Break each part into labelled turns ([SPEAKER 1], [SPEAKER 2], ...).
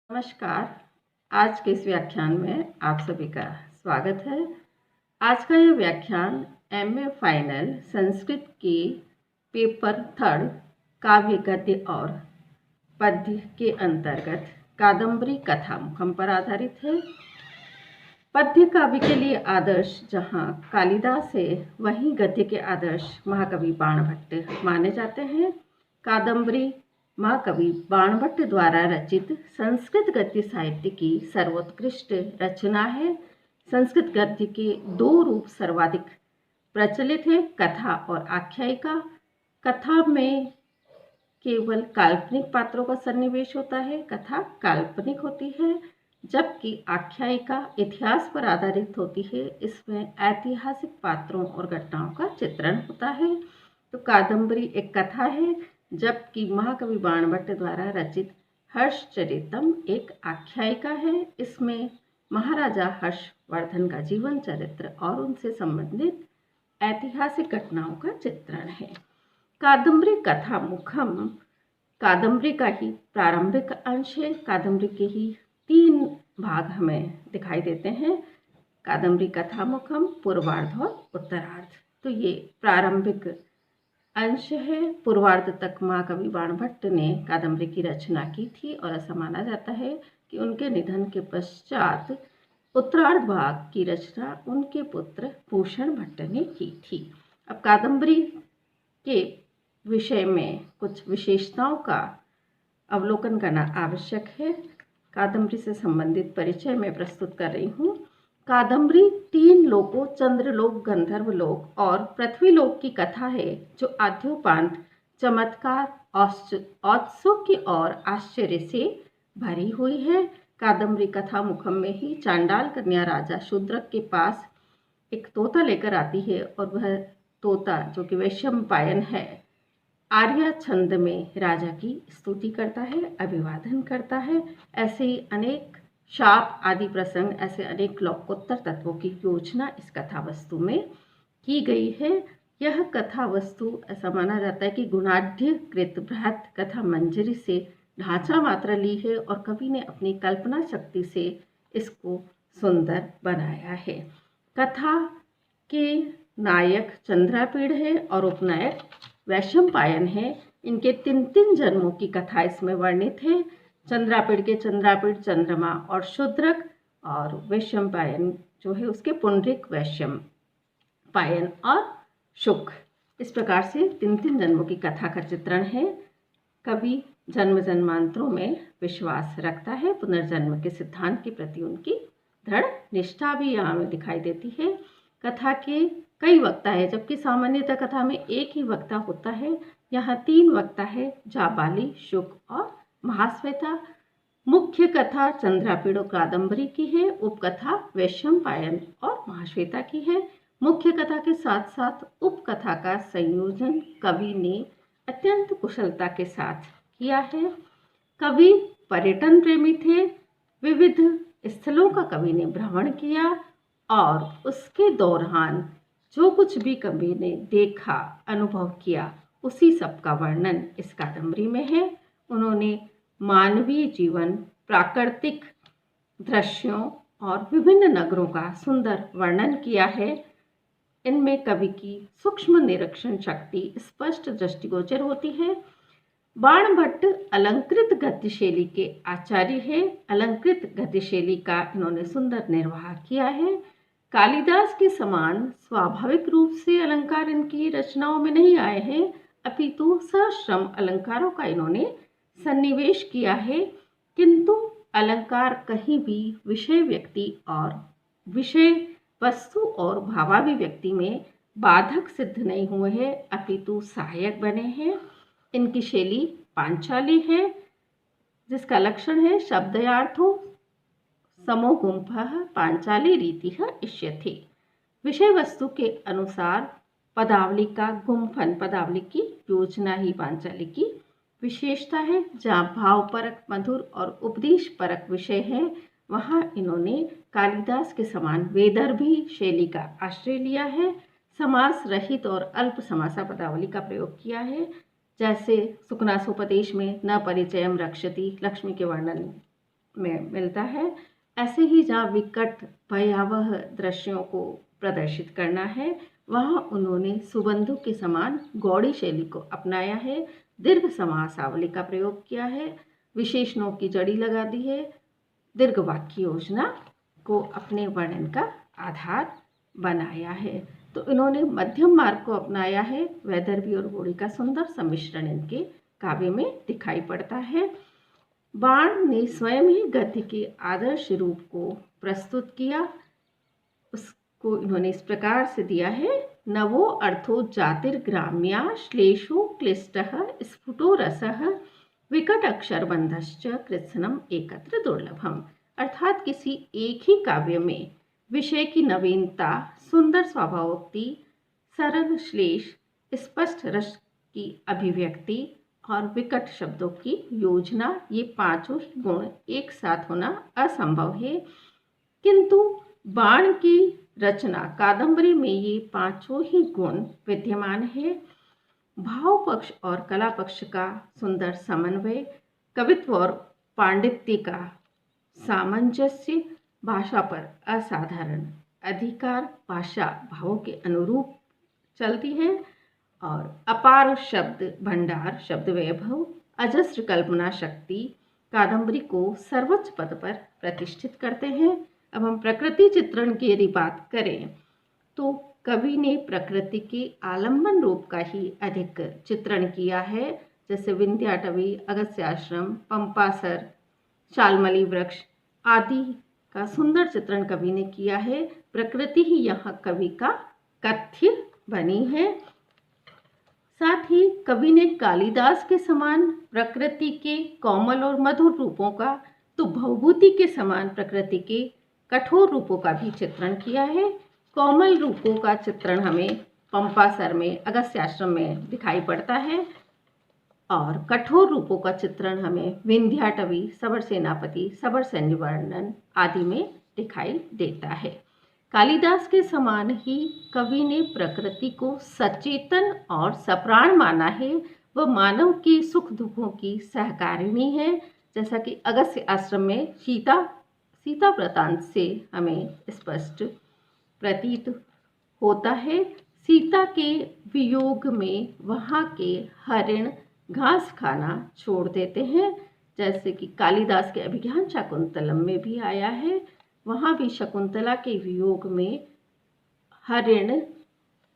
[SPEAKER 1] नमस्कार। आज के इस व्याख्यान में आप सभी का स्वागत है। आज का ये व्याख्यान एमए फाइनल संस्कृत की पेपर थर्ड काव्य गद्य और पद्य के अंतर्गत कादम्बरी कथामुखम पर आधारित है। पद्य काव्य के लिए आदर्श जहाँ कालिदास है, वहीं गद्य के आदर्श महाकवि बाणभट्ट माने जाते हैं। कादम्बरी महाकवि बाणभट्ट द्वारा रचित संस्कृत गद्य साहित्य की सर्वोत्कृष्ट रचना है। संस्कृत गद्य के दो रूप सर्वाधिक प्रचलित है, कथा और आख्यायिका। कथा में केवल काल्पनिक पात्रों का सन्निवेश होता है, कथा काल्पनिक होती है, जबकि आख्यायिका इतिहास पर आधारित होती है। इसमें ऐतिहासिक पात्रों और घटनाओं का चित्रण होता है। तो कादम्बरी एक कथा है, जबकि महाकवि बाणभट्ट द्वारा रचित हर्षचरितम एक आख्यायिका है। इसमें महाराजा हर्षवर्धन का जीवन चरित्र और उनसे संबंधित ऐतिहासिक घटनाओं का चित्रण है। कादम्बरी कथा मुखम कादम्बरी का ही प्रारंभिक अंश है। कादम्बरी के ही 3 भाग हमें दिखाई देते हैं, कादम्बरी कथा मुखम, पूर्वार्ध और उत्तरार्ध। तो ये प्रारंभिक अंश है। पूर्वार्ध तक महाकवि बाणभट्ट ने कादम्बरी की रचना की थी और ऐसा माना जाता है कि उनके निधन के पश्चात उत्तरार्ध भाग की रचना उनके पुत्र भूषण भट्ट ने की थी। अब कादम्बरी के विषय में कुछ विशेषताओं का अवलोकन करना आवश्यक है। कादम्बरी से संबंधित परिचय मैं प्रस्तुत कर रही हूँ। कादम्बरी 3 लोकों चंद्रलोक, गंधर्वलोक और पृथ्वीलोक की कथा है, जो आद्योपांत चमत्कार, औत्सुक्य और आश्चर्य से भरी हुई है। कादम्बरी कथा मुखम में ही चांडाल कन्या राजा शूद्रक के पास एक तोता लेकर आती है और वह तोता, जो कि वैशंपायन है, आर्या छंद में राजा की स्तुति करता है, अभिवादन करता है। ऐसे ही अनेक शाप आदि प्रसंग, ऐसे अनेक लोकोत्तर तत्वों की योजना इस कथा वस्तु में की गई है। यह कथा वस्तु ऐसा माना जाता है कि गुणाढ्यकृत बृहत कथा मंजरी से ढांचा मात्र ली है और कवि ने अपनी कल्पना शक्ति से इसको सुंदर बनाया है। कथा के नायक चंद्रापीड़ है और उपनायक वैशंपायन है। इनके 3 जन्मों की कथा इसमें वर्णित है। चंद्रापीड़ के चंद्रापीड़, चंद्रमा और शूद्रक, और वैशंपायन जो है उसके पुंडरिक, वैशंपायन और शुक। इस प्रकार से 3 जन्मों की कथा का चित्रण है। कवि जन्म जन्मांतरों में विश्वास रखता है। पुनर्जन्म के सिद्धांत के प्रति उनकी दृढ़ निष्ठा भी यहाँ में दिखाई देती है। कथा के कई वक्ता है, जबकि सामान्यतः कथा में एक ही वक्ता होता है। यहाँ 3 वक्ता है, जाबाली, शुक और महाश्वेता। मुख्य कथा चंद्रापीड़ और कादम्बरी की है, उपकथा वैशंपायन और महाश्वेता की है। मुख्य कथा के साथ साथ उपकथा का संयोजन कवि ने अत्यंत कुशलता के साथ किया है। कवि पर्यटन प्रेमी थे। विविध स्थलों का कवि ने भ्रमण किया और उसके दौरान जो कुछ भी कवि ने देखा, अनुभव किया, उसी सब का वर्णन इस कादम्बरी में है। उन्होंने मानवीय जीवन, प्राकृतिक दृश्यों और विभिन्न नगरों का सुंदर वर्णन किया है। इनमें कवि की सूक्ष्म निरीक्षण शक्ति स्पष्ट दृष्टिगोचर होती है। बाणभट्ट अलंकृत गद्य शैली के आचार्य है। अलंकृत गद्य शैली का इन्होंने सुंदर निर्वाह किया है। कालिदास के समान स्वाभाविक रूप से अलंकार इनकी रचनाओं में नहीं आए हैं, अपितु सश्रम अलंकारों का इन्होंने सन्निवेश किया है। किंतु अलंकार कहीं भी विषय व्यक्ति और विषय वस्तु और भावाभिव्यक्ति में बाधक सिद्ध नहीं हुए हैं, अपितु सहायक बने हैं। इनकी शैली पांचाली है, जिसका लक्षण है शब्दयार्थो समोगुंफः पांचाली रीतिः इष्यते। विषय वस्तु के अनुसार पदावली का गुंफन, पदावली की योजना ही पांचाली की विशेषता है। जहाँ भावपरक, मधुर और उपदेश परक विषय है, वहाँ इन्होंने कालिदास के समान वेदर्भी शैली का आश्रय लिया है। समास रहित और अल्प समासा पदावली का प्रयोग किया है। जैसे सुकनासोपदेश में न परिचयम रक्षति, लक्ष्मी के वर्णन में मिलता है। ऐसे ही जहाँ विकट भयावह दृश्यों को प्रदर्शित करना है, वहाँ उन्होंने सुबंधु के समान गौड़ी शैली को अपनाया है, दीर्घ समासावली का प्रयोग किया है, विशेषणों की जड़ी लगा दी है, दीर्घ वाक्य योजना को अपने वर्णन का आधार बनाया है। तो इन्होंने मध्यम मार्ग को अपनाया है। वैदर्भी और गौड़ी का सुंदर सम्मिश्रण इनके काव्य में दिखाई पड़ता है। बाण ने स्वयं ही गद्य के आदर्श रूप को प्रस्तुत किया। उसको इन्होंने इस प्रकार से दिया है: नवो अर्थो जातिर्ग्राम्या श्लेषो क्लिष्टः स्फुटो रसः विकट अक्षरबंधश्च कृत्स्नम एकत्र दुर्लभम। अर्थात किसी एक ही काव्य में विषय की नवीनता, सुंदर स्वभावोक्ति, सरल श्लेष, स्पष्ट रस की अभिव्यक्ति और विकट शब्दों की योजना, ये पांचों ही गुण एक साथ होना असंभव है। किंतु बाण की रचना कादंबरी में ये पांचों ही गुण विद्यमान है। भाव पक्ष और कला पक्ष का सुंदर समन्वय, कवित्व और पांडित्य का सामंजस्य, भाषा पर असाधारण अधिकार, भाषा भावों के अनुरूप चलती है और अपार शब्द भंडार, शब्द वैभव, अजस्र कल्पना शक्ति कादंबरी को सर्वोच्च पद पर प्रतिष्ठित करते हैं। अब हम प्रकृति चित्रण की यदि बात करें तो कवि ने प्रकृति के आलंबन रूप का ही अधिक चित्रण किया है। जैसे विंध्याटवी, अगस्त्याश्रम, पंपासर, शालमली वृक्ष आदि का सुंदर चित्रण कवि ने किया है। प्रकृति ही यहाँ कवि का कथ्य बनी है। साथ ही कवि ने कालिदास के समान प्रकृति के कोमल और मधुर रूपों का, तो भवभूति के समान प्रकृति के कठोर रूपों का भी चित्रण किया है। कोमल रूपों का चित्रण हमें पंपासर में, अगस्त्याश्रम में दिखाई पड़ता है और कठोर रूपों का चित्रण हमें विंध्याटवी, सबर सेनापति, सबर सैन्य वर्णन आदि में दिखाई देता है। कालिदास के समान ही कवि ने प्रकृति को सचेतन और सप्राण माना है। वह मानव के सुख दुखों की सहकारिणी है। जैसा कि अगस्त्य आश्रम में सीता वृतांत से हमें स्पष्ट प्रतीत होता है। सीता के वियोग में वहाँ के हरिण घास खाना छोड़ देते हैं, जैसे कि कालिदास के अभिज्ञान शाकुंतलम में भी आया है। वहाँ भी शकुंतला के वियोग में हरिण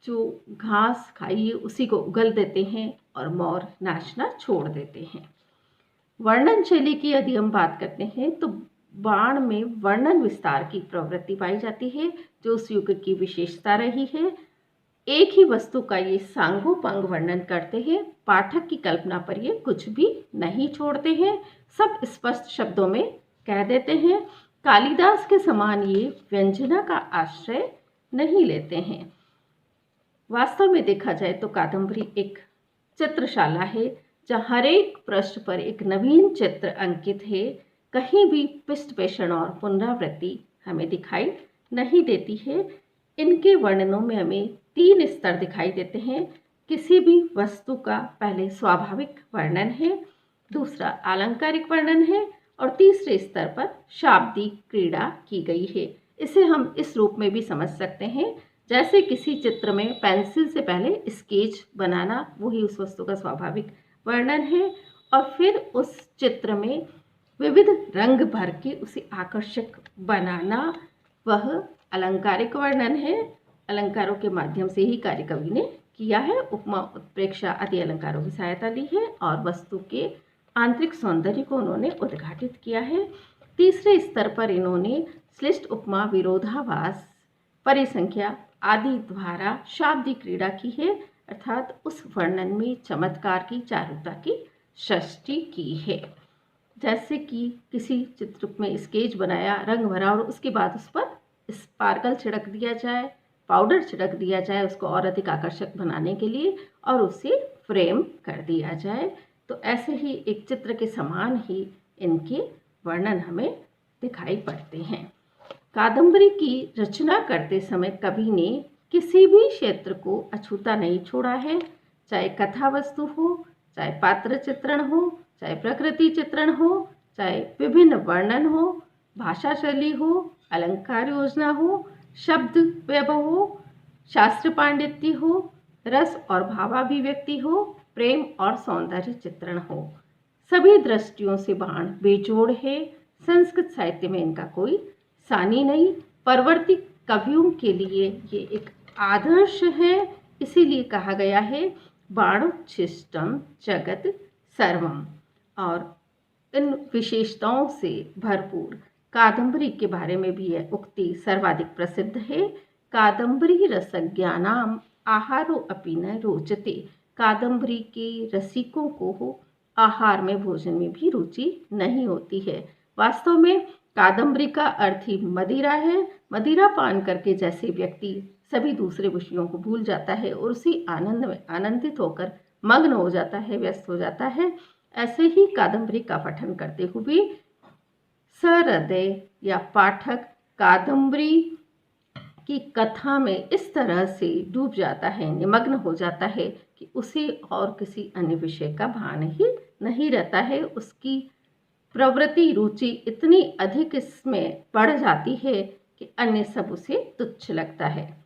[SPEAKER 1] जो घास खाइए उसी को उगल देते हैं और मोर नाचना छोड़ देते हैं। वर्णन शैली की यदि हम बात करते हैं तो बाण में वर्णन विस्तार की प्रवृत्ति पाई जाती है, जो उस युग की विशेषता रही है। एक ही वस्तु का ये सांगोपांग वर्णन करते हैं। पाठक की कल्पना पर ये कुछ भी नहीं छोड़ते हैं, सब स्पष्ट शब्दों में कह देते हैं। कालिदास के समान ये व्यंजना का आश्रय नहीं लेते हैं। वास्तव में देखा जाए तो कादंबरी एक चित्रशाला है, जहाँ हर एक पृष्ठ पर एक नवीन चित्र अंकित है। कहीं भी पिष्ट और पुनरावृत्ति हमें दिखाई नहीं देती है। इनके वर्णनों में हमें 3 स्तर दिखाई देते हैं। किसी भी वस्तु का पहले स्वाभाविक वर्णन है, दूसरा अलंकारिक वर्णन है और तीसरे स्तर पर शाब्दिक क्रीड़ा की गई है। इसे हम इस रूप में भी समझ सकते हैं, जैसे किसी चित्र में पेंसिल से पहले स्केच बनाना, वही उस वस्तु का स्वाभाविक वर्णन है, और फिर उस चित्र में विविध रंग भर के उसे आकर्षक बनाना, वह अलंकारिक वर्णन है। अलंकारों के माध्यम से ही कार्य कवि ने किया है। उपमा, उत्प्रेक्षा आदि अलंकारों की सहायता ली है और वस्तु के आंतरिक सौंदर्य को उन्होंने उद्घाटित किया है। तीसरे स्तर पर इन्होंने श्लिष्ट, उपमा, विरोधाभास, परिसंख्या आदि द्वारा शाब्दिक क्रीड़ा की है, अर्थात उस वर्णन में चमत्कार की, चारुता की सृष्टि की है। जैसे कि किसी चित्र में स्केच बनाया, रंग भरा और उसके बाद उस पर स्पार्कल छिड़क दिया जाए, पाउडर छिड़क दिया जाए उसको और अधिक आकर्षक बनाने के लिए, और उसे फ्रेम कर दिया जाए। तो ऐसे ही एक चित्र के समान ही इनके वर्णन हमें दिखाई पड़ते हैं। कादंबरी की रचना करते समय कवि ने किसी भी क्षेत्र को अछूता नहीं छोड़ा है, चाहे कथा वस्तु हो, चाहे पात्र चित्रण हो, चाहे प्रकृति चित्रण हो, चाहे विभिन्न वर्णन हो, भाषा शैली हो, अलंकार योजना हो, शब्द वैभव हो, शास्त्र पांडित्य हो, रस और भावाभिव्यक्ति हो, प्रेम और सौंदर्य चित्रण हो। सभी दृष्टियों से बाण बेजोड़ है। संस्कृत साहित्य में इनका कोई सानी नहीं। परवर्ती कवियों के लिए ये एक आदर्श है। इसीलिए कहा गया है बाणोच्छिष्टम जगत सर्वम। और इन विशेषताओं से भरपूर कादम्बरी के बारे में भी यह उक्ति सर्वाधिक प्रसिद्ध है। कादम्बरी रसज्ञानाम आहारो अपि न रोचते। कादम्बरी के रसिकों को आहार में, भोजन में भी रुचि नहीं होती है। वास्तव में कादम्बरी का अर्थ ही मदिरा है। मदिरा पान करके जैसे व्यक्ति सभी दूसरे विषयों को भूल जाता है और उसी आनंद में आनंदित होकर मग्न हो जाता है, व्यस्त हो जाता है, ऐसे ही कादम्बरी का पठन करते हुए सहृदय या पाठक कादम्बरी की कथा में इस तरह से डूब जाता है, निमग्न हो जाता है कि उसे और किसी अन्य विषय का भान ही नहीं रहता है। उसकी प्रवृत्ति, रुचि इतनी अधिक इसमें बढ़ जाती है कि अन्य सब उसे तुच्छ लगता है।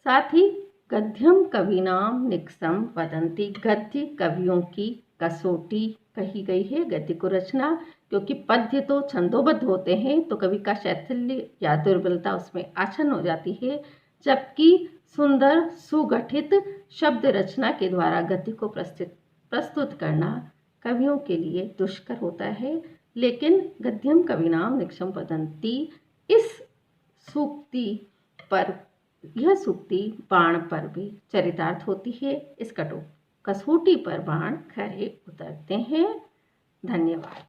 [SPEAKER 1] साथ ही गद्यम कविनाम निक्सम वदंती। गद्य कवियों की कसौटी कही गई है। गद्य को रचना, क्योंकि पद्य तो छंदोबद्ध होते हैं तो कवि का शैथिल्य या दुर्बलता उसमें आच्छन्न हो जाती है, जबकि सुंदर सुगठित शब्द रचना के द्वारा गद्य को प्रस्तुत करना कवियों के लिए दुष्कर होता है। लेकिन गद्यम कविनाम निक्सम वदंती, इस सूक्ति पर, यह सूक्ति बाण पर भी चरितार्थ होती है। इस कसौटी पर बाण खरे उतरते हैं। धन्यवाद।